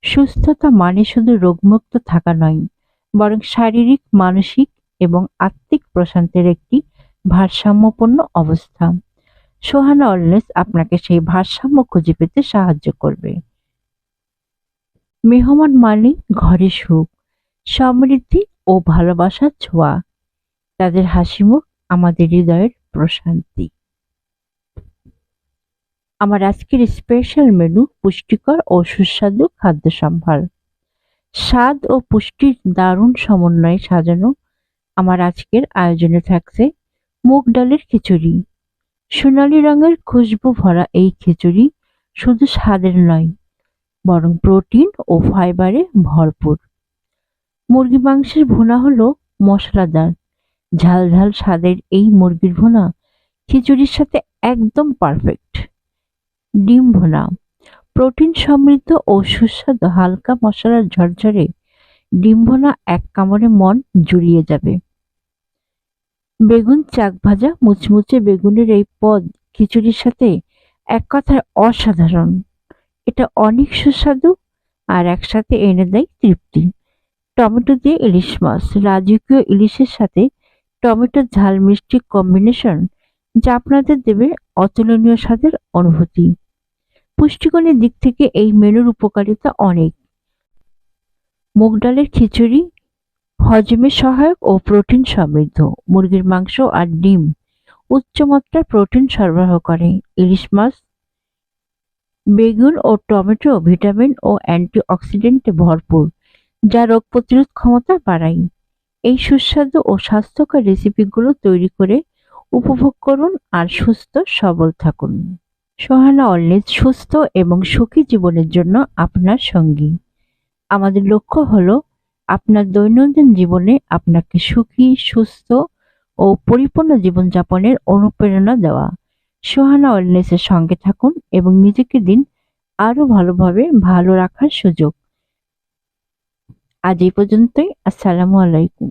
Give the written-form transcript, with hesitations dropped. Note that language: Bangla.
সুস্থতা মানে শুধু রোগমুক্ত থাকা নয়, বরং শারীরিক, মানসিক এবং আত্মিক প্রশান্তির একটি ভারসাম্যপূর্ণ অবস্থা। সোহানা ওয়েলনেস আপনাকে সেই ভারসাম্য খুঁজে পেতে সাহায্য করবে। মেহমান মানে ঘরে সুখ, সমৃদ্ধি ও ভালোবাসার ছোঁয়া। তাদের হাসিমুখ আমাদের হৃদয়ের প্রশান্তি। আমার আজকের স্পেশাল মেনু পুষ্টিকর ও সুস্বাদু খাদ্য সম্ভার। স্বাদ ও পুষ্টির দারুণ সমন্বয়ে সাজানো আমার আজকের আয়োজনে থাকছে মুগ ডালের খিচুড়ি। সোনালী রঙের খুশবু ভরা এই খিচুড়ি শুধু স্বাদের নয়, বরং প্রোটিন ও ফাইবারে ভরপুর। মুরগি মাংসের ভুনা হলো মশলাদার, ঝাল ঝাল স্বাদের এই মুরগির ভুনা খিচুড়ির সাথে একদম পারফেক্ট। ডিম ভুনা প্রোটিন সমৃদ্ধ ও সুস্বাদু, হালকা মশলার ঝরঝরে ডিম ভুনা এক কামড়ে মন জুড়িয়ে যাবে। বেগুন চাক ভাজা মুচমুচে বেগুনের এই পদ খিচুড়ির সাথে এক কথায় অসাধারণ। এটা অনেক সুস্বাদু আর একসাথে এনে দেয় তৃপ্তি। টমেটো দিয়ে ইলিশ মাছ, রাজকীয় ইলিশের সাথে টমেটোর ঝাল মিষ্টি কম্বিনেশন যা আপনাদের দেবে অতুলনীয় স্বাদের অনুভূতি। পুষ্টিগুণের দিক থেকে এই মেনুর উপকারিতা অনেক। মুগ ডালের খিচুড়ি হজমে সহায়ক ও প্রোটিন সমৃদ্ধ। মুরগির মাংস আর ডিম উচ্চমাত্রার প্রোটিন সরবরাহ করে। ইলিশ মাছ, বেগুন ও টমেটো ভিটামিন ও অ্যান্টিঅক্সিডেন্টে ভরপুর, যা রোগ প্রতিরোধ ক্ষমতা বাড়ায়। এই সুস্বাদু ও স্বাস্থ্যকর রেসিপিগুলো তৈরি করে উপভোগ করুন আর সুস্থ সবল থাকুন। সোহানা অলওয়েজ সুস্থ এবং সুখী জীবনের জন্য আপনার সঙ্গী। আমাদের লক্ষ্য হলো আপনার দৈনন্দিন জীবনে আপনাকে সুখী, সুস্থ ও পরিপূর্ণ জীবনযাপনের অনুপ্রেরণা দেওয়া। সোহানা ওয়েলনেসের সঙ্গে থাকুন এবং নিজেকে দিন আরো ভালোভাবে ভালো রাখার সুযোগ। আজ এই পর্যন্তই। আসসালামু আলাইকুম।